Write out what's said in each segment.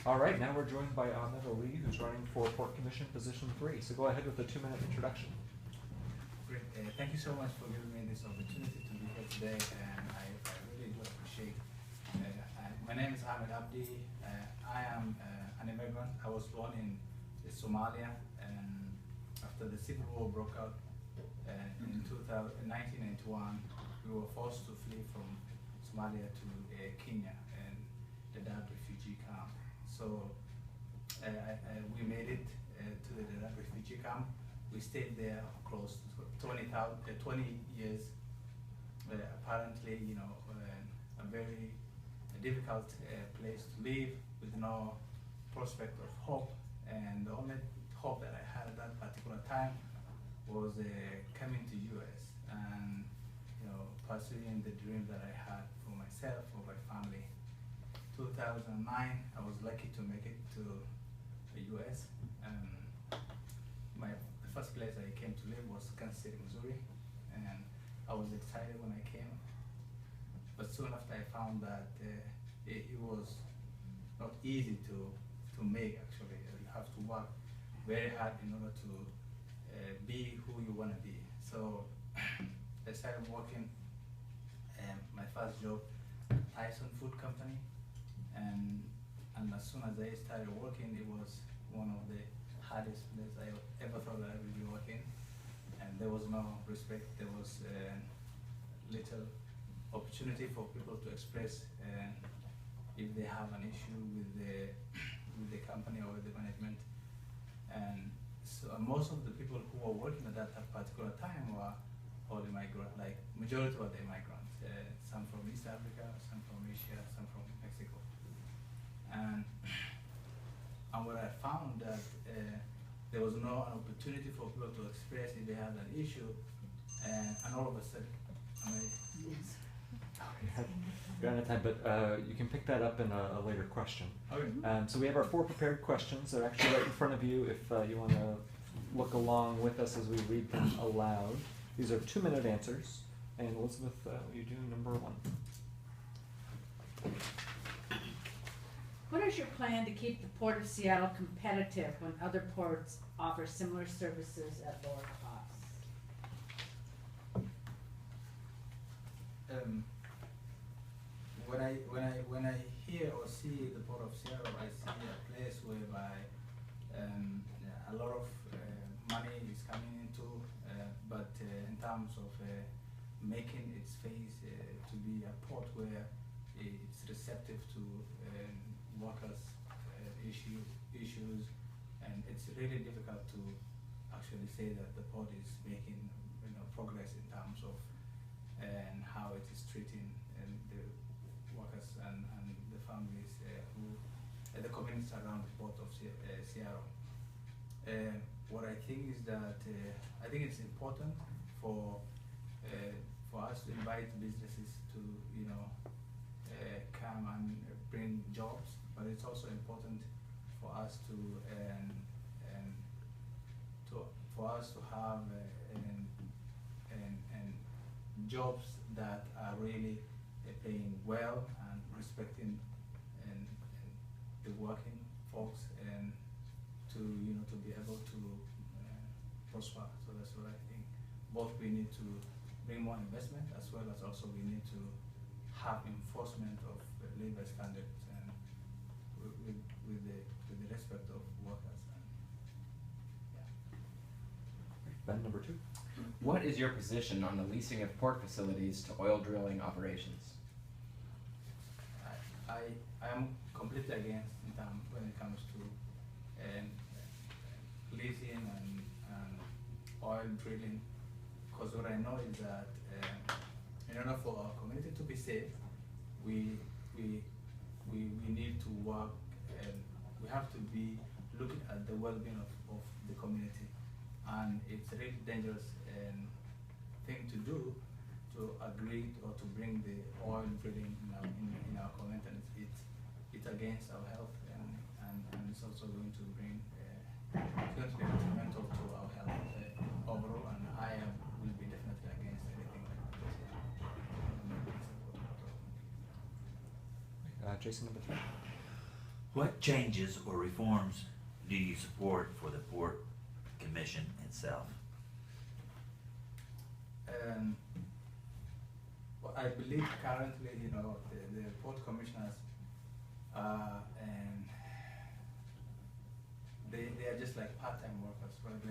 All right, now we're joined by Ahmed Ali, who's running for Port Commission Position 3. So go ahead with the 2-minute introduction. Great. Thank you so much for giving me this opportunity to be here today, and I really do appreciate. My name is Ahmed Ali. I am an immigrant. I was born in Somalia, and after the civil war broke out in 1991, we were forced to flee from Somalia to Kenya and the Dadaab refugee camp. So we made it to the Dadaab refugee camp. We stayed there close to 20 years. Apparently, you know, a very difficult place to live with no prospect of hope. And the only hope that I had at that particular time was coming to US and, you know, pursuing the dream that I had for myself, for my family. 2009, I was lucky to make it to the US. The first place I came to live was Kansas City, Missouri, and I was excited when I came. But soon after, I found that it was not easy to make. Actually, you have to work very hard in order to be who you want to be. So I started working. My first job, Tyson Food Company, and as soon as I started working, it was one of the hardest places I ever thought that I would be working. And there was no respect. There was little opportunity for people to express if they have an issue with the company or with the management. And so most of the people who were working at that particular time were all immigrants, like majority were the immigrants. Some from East Africa, some from Asia, some from Mexico. And what I found that there was no opportunity for people to express if they had an issue, and all of a sudden, Yes. We're out of time, but you can pick that up in a later question. Okay. So we have our 4 prepared questions. They're actually right in front of you if you want to look along with us as we read them aloud. These are 2-minute answers. And Elizabeth, will you do number 1? What is your plan to keep the Port of Seattle competitive when other ports offer similar services at lower costs? When I hear or see the Port of Seattle, I see a place whereby a lot of money is coming into, but in terms of making its face to be a port where it's receptive to workers' issues, and it's really difficult to actually say that the port is making, you know, progress in terms of and how it is treating the workers and the families the communities around the port of Seattle. What I think is that I think it's important for us to invite businesses to, you know, come and bring jobs, but it's also important for us to have jobs that are really paying well and respecting and the working folks, and to, you know, to be able to prosper. So that's what I think. Both we need to bring more investment, as well as also we need to have enforcement of labor standards and with the respect of workers. And yeah. Ben, number 2. What is your position on the leasing of port facilities to oil drilling operations? I am completely against when it comes to leasing and oil drilling, because what I know is that in order for our community to be safe, we need to work, and we have to be looking at the well-being of the community. And it's a really dangerous thing to do, to agree or to bring the oil drilling in our community. And it's against our health, and it's also going to bring it's going to be detrimental to our health overall. And I will be definitely against anything like this. Jason, number 3. What changes or reforms do you support for the Port Commission itself? Well, I believe currently, the port commissioners, and they are just like part-time workers, right?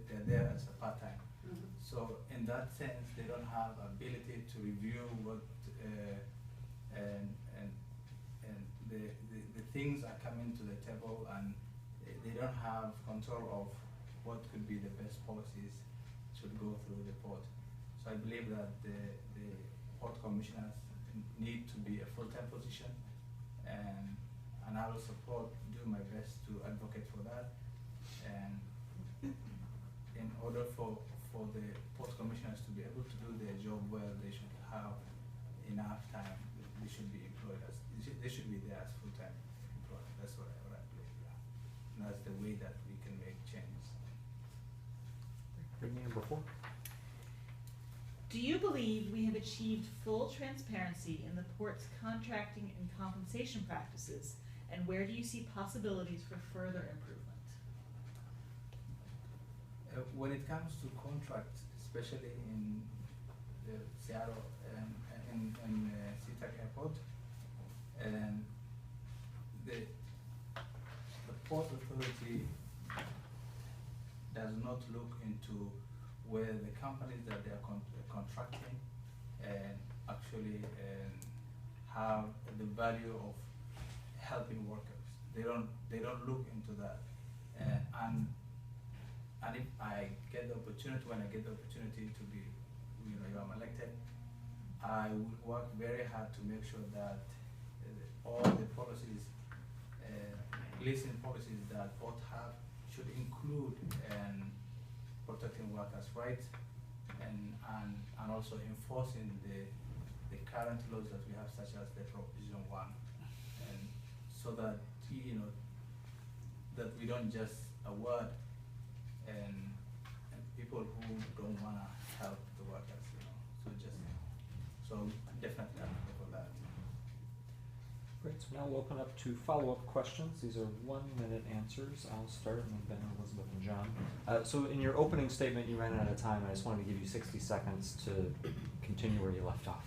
They're there as a part-time. Mhm. So in that sense, they don't have ability to review what and the things are coming to the table, and they don't have control of what could be the best policies should go through the port. So I believe that the port commissioners need to be a full-time position, and I will do my best to advocate for that. And in order for the port commissioners to be able to do their job well, they should have enough time. They should be employed they should be there as full-time employed. That's what I believe. Yeah. And that's the way that we can make changes. Bring me in before. Do you believe we have achieved full transparency in the port's contracting and compensation practices, and where do you see possibilities for further improvement? When it comes to contracts, especially in Seattle and in SeaTac Airport, and the Port Authority does not look into where the companies that they are contracting and actually have the value of helping workers. They don't look into that. And if I get the opportunity, when I get the opportunity to be, if I'm elected, I will work very hard to make sure that all the policies, leasing policies that both have should include protecting workers' rights and also enforcing the current laws that we have, such as the Provision 1, and so that that we don't just award and people who don't want to help the workers, so definitely I'm for that. Great, so now we'll open up to follow-up questions. These are 1-minute answers. I'll start, and then Ben, Elizabeth, and John. So in your opening statement, you ran out of time. I just wanted to give you 60 seconds to continue where you left off.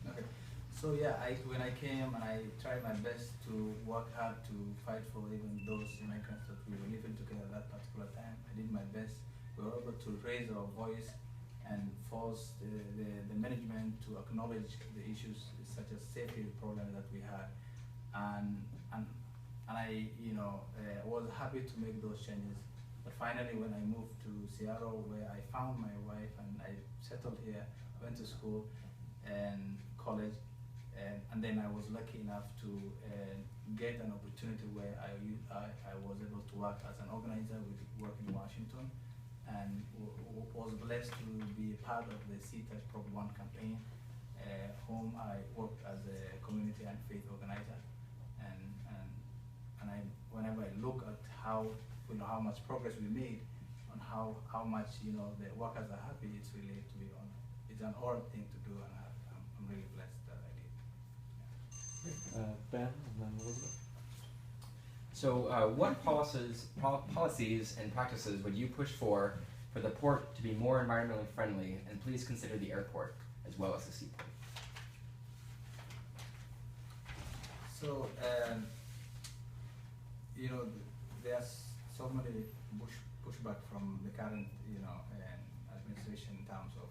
Okay. So yeah, when I came and I tried my best to work hard to fight for even those migrants that we were living together at that particular time. I did my best. We were able to raise our voice and force the management to acknowledge the issues such as safety problem that we had. And I was happy to make those changes. But finally, when I moved to Seattle, where I found my wife and I settled here, went to school and college, and then I was lucky enough to get an opportunity where I was able to work as an organizer with work in Washington, and was blessed to be a part of the SeaTac Prop 1 campaign, whom I worked as a community and faith organizer. And whenever I look at how much progress we made, on how much the workers are happy, it's really it's an odd thing to do, and I'm really blessed that I did. Yeah. Ben, and then Elizabeth. So what policies and practices would you push for the port to be more environmentally friendly, and please consider the airport as well as the seaport? So, there's so many pushback from the current, administration in terms of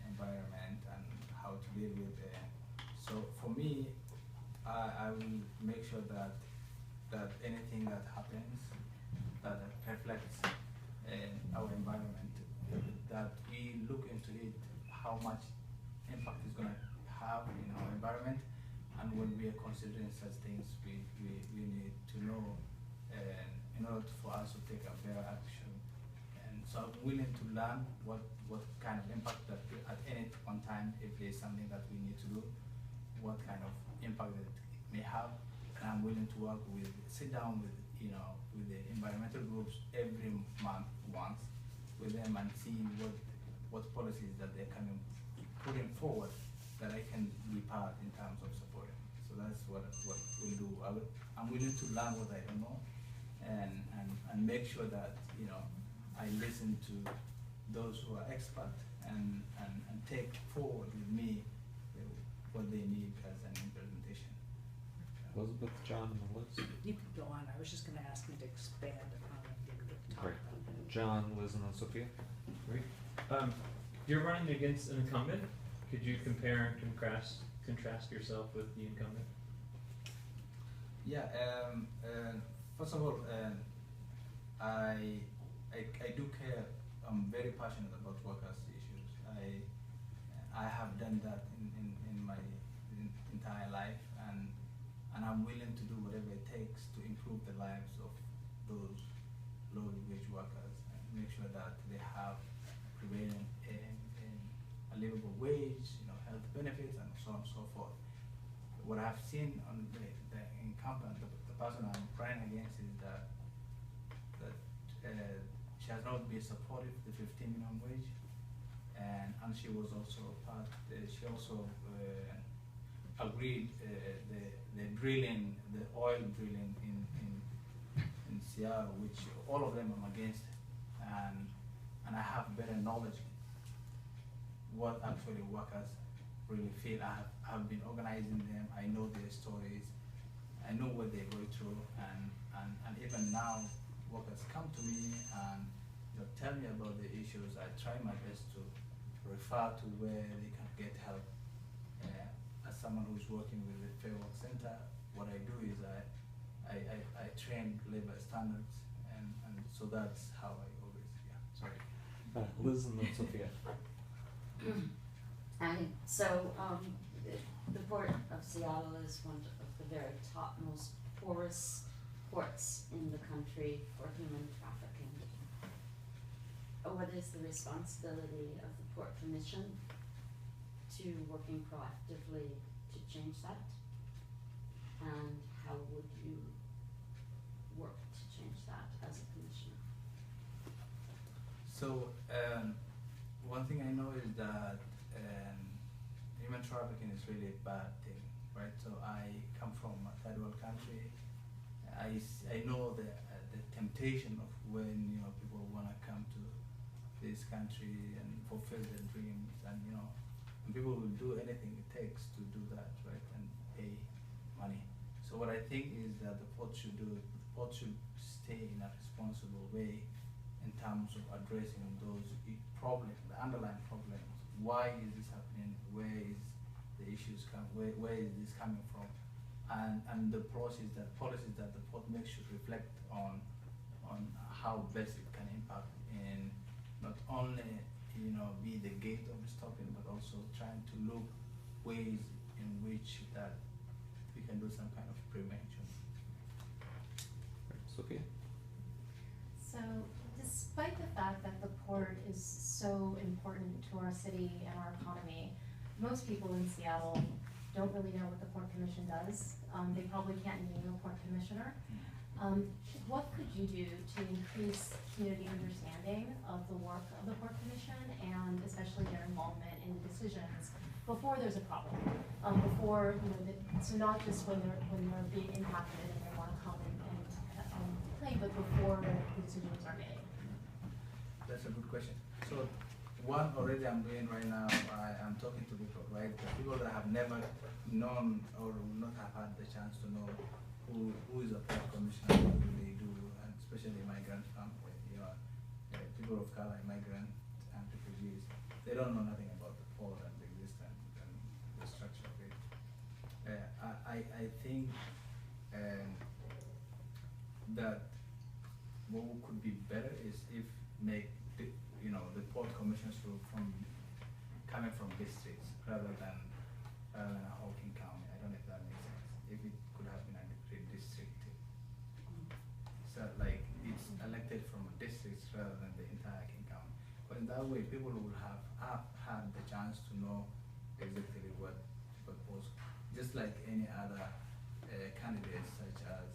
environment and how to deal with it. So for me, I will make sure that anything that happens that reflects our environment, that we look into it, how much impact it's going to have in our environment. And when we are considering such things, we need to know in order for us to take a better action. And so I'm willing to learn what kind of impact that at any one time, if there's something that we need to do, what kind of impact that it may have. And I'm willing to sit down with the environmental groups every month once with them and see what policies that they're putting forward that I can be part in terms of supporting. So that's what we'll do. I I'm willing to learn what I don't know, and make sure that I listen to those who are expert and take forward with me what they need as an implementation. Elizabeth, John, and Liz. You could go on, I was just gonna ask you to expand upon what you were talking Great. about. John, Liz, and then Sophia. Great. You're running against an incumbent. Could you compare and contrast yourself with the incumbent? Yeah. First of all, I do care. I'm very passionate about workers' issues. I have done that in my entire life, and I'm willing to do whatever it takes to improve the lives of those low-wage workers and make sure that they have prevailing in a livable wage, health benefits, and so on and so forth. What I've seen on the incumbent, the person I'm running against, is that she has not been supportive of the 15 minimum wage, and she was also part. She also agreed the drilling, the oil drilling in Seattle, which all of them I'm against, and I have better knowledge what actually workers really feel. I have been organizing them. I know their stories. I know what they go through, and even now, workers come to me and tell me about the issues. I try my best to refer to where they can get help. As someone who's working with the Fair Work Center, what I do is I train labor standards, and so that's how I always, sorry. Liz, and then Sophia. The Port of Seattle is one of the very top, most porous ports in the country for human trafficking. What is the responsibility of the Port Commission to working proactively to change that? And how would you work to change that as a commissioner? So one thing I know is that human trafficking is really a bad thing, right? So I come from a third world country. I know the temptation of when people want to come to this country and fulfill their dreams, and and people will do anything it takes to do that, right? And pay money. So what I think is that the port should do, the port should stay in a responsible way in terms of addressing those problems, the underlying problems. Why is this happening? Where is the issues where is this coming from? And the policies that the port makes should reflect on how best it can impact in not only be the gate of stopping, but also trying to look ways in which that we can do some kind of prevention. Sophia. So, despite the fact that the port is so important to our city and our economy, most people in Seattle don't really know what the Port Commission does. They probably can't name a port commissioner. What could you do to increase community understanding of the work of the Port Commission, and especially their involvement in the decisions before there's a problem? Before, so not just when they're being impacted and they want to come and complain, but before the decisions are made. That's a good question. So one already I'm doing right now, I'm talking to people, right? The people that have never known or will not have had the chance to know who is a port commissioner, what do they do, and especially migrant family, people of color, migrant and refugees. They don't know nothing about the port and the existence and the structure of it. I think that what could be better is if make the port commissioners coming from districts rather than a whole King County. I don't know if that makes sense. If it could have been a district, so like it's elected from districts rather than the entire King County. But in that way, people will have had the chance to know exactly what was, just like any other candidates, such as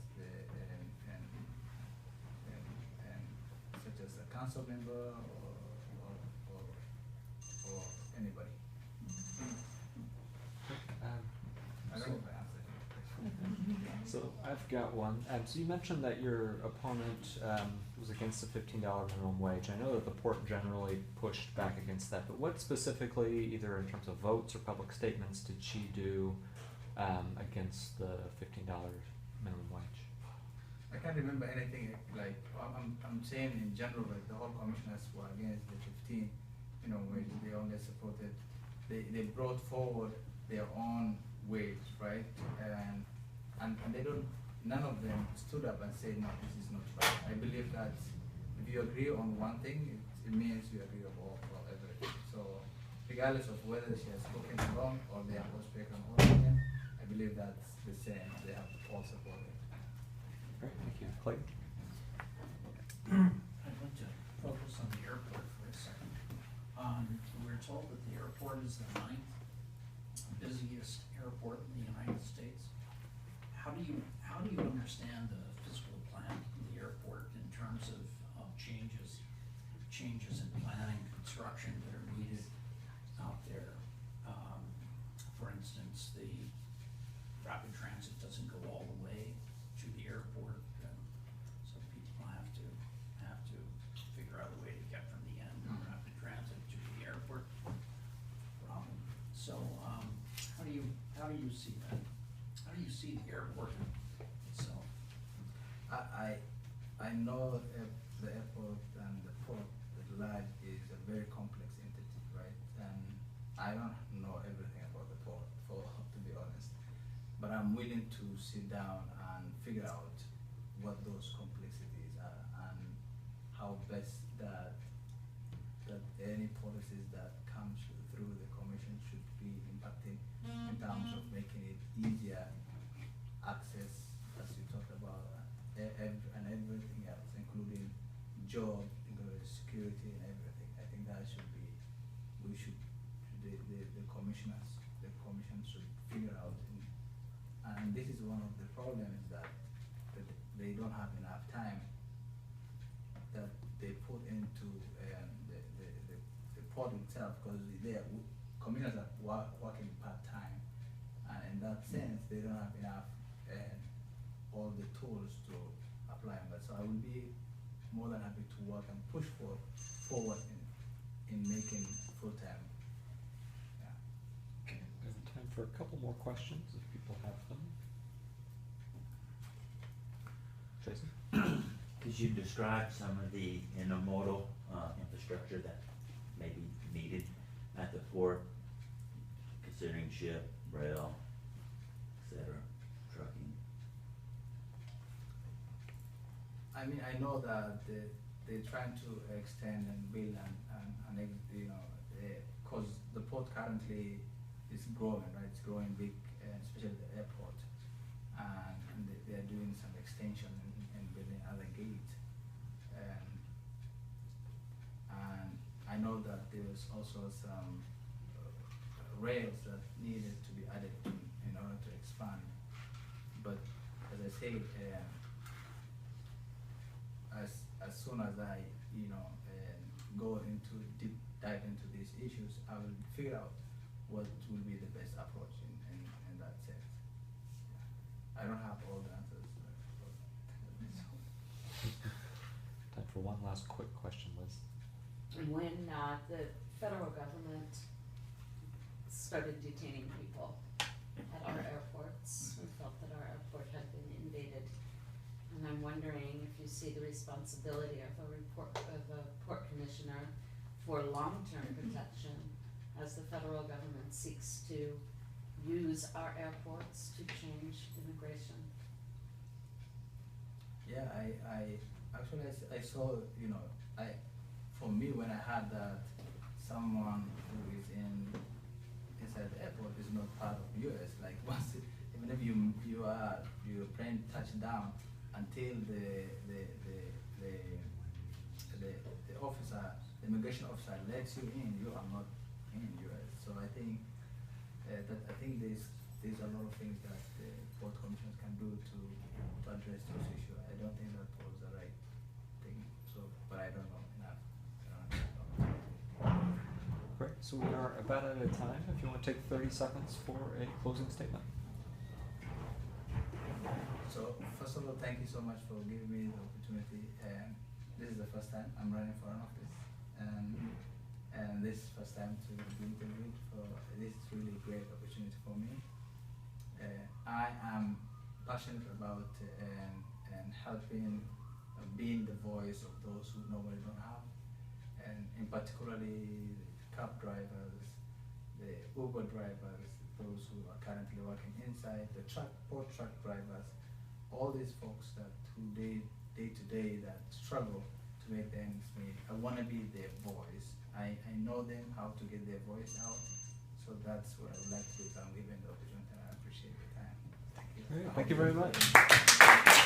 such as a council member or anybody. I don't know if I answered your question. So I've got one. So you mentioned that your opponent was against the $15 minimum wage. I know that the port generally pushed back against that, but what specifically, either in terms of votes or public statements, did she do against the $15 minimum wage? I can't remember anything like I'm saying in general, like the whole commissioners were against the 15, wage. They only supported. They brought forward their own wage, right? And they don't. None of them stood up and said, no, this is not right. I believe that if you agree on one thing, it means you agree on all everything. So regardless of whether she has spoken wrong or they have all spoken wrong, I believe that's the same. They have all supported. Great, thank you. Clayton? I'd like to focus on the airport for a second. We're told that the airport is the 9th busiest airport in the United States. How do you understand the fiscal plan of the airport in terms of changes in planning, construction that are needed out there? For instance, the rapid transit doesn't go all the way to the airport, so people have to figure out a way to get from the end of rapid transit to the airport. So how do you see that? How do you see the airport itself? I know the airport and the port at large is a very complex entity, right? And I don't know everything about the port, to be honest. But I'm willing to sit down and figure out what those complexities are and how best that any policies that come through the commission should be impacting in terms of making it easier access, as you talked about, and everything else, including job, including security and everything. I think that should be, the commission should figure out. And this is one of the problems that they don't have enough time that they put into the port itself, because commissioners are working part-time, and in that sense they don't have enough all the tools to apply on that. So I will be more than happy to work and push forward in making full-time. Yeah. Okay, we have time for a couple more questions if people have them. Jason? Could you describe some of the intermodal infrastructure that may be needed at the port, considering ship, rail, etc., trucking? I mean, I know that they're trying to extend and build and because the port currently is growing, right? It's growing big, especially the airport, and they are doing some extension and building other gates. And I know that there's also some rails that needed to be added in order to expand. But as I said, as soon as I go into deep dive into these issues, I will figure out what will be the best approach in that sense. I don't have all the answers. Time for one last quick question, Liz. When the federal government started detaining people at our airports, we felt that our airport had been invaded. And I'm wondering if you see the responsibility of a port commissioner for long-term protection as the federal government seeks to use our airports to change immigration. Yeah, I actually saw, for me, when I heard that someone who is inside the airport is not part of US, like even if your plane touched down, until the officer, the immigration officer lets you in, you are not in US. So I think there's a lot of things that the port commissions can do to address those issues. I don't think that was the right thing. So, but I don't know enough. Great, so we are about out of time. If you want to take 30 seconds for a closing statement. So first of all, thank you so much for giving me the opportunity. And this is the first time I'm running for an office, and this is the first time to be interviewed for this really great opportunity for me. I am passionate about and helping being the voice of those who normally don't have, and in particularly the cab drivers, the Uber drivers, those who are currently working inside, the port truck drivers, all these folks that who day to day that struggle to make the ends meet. I want to be their voice. I know them, how to get their voice out. So that's what I would like to do. So I'm given the opportunity, and I appreciate your time. Thank you. Great, thank you very much.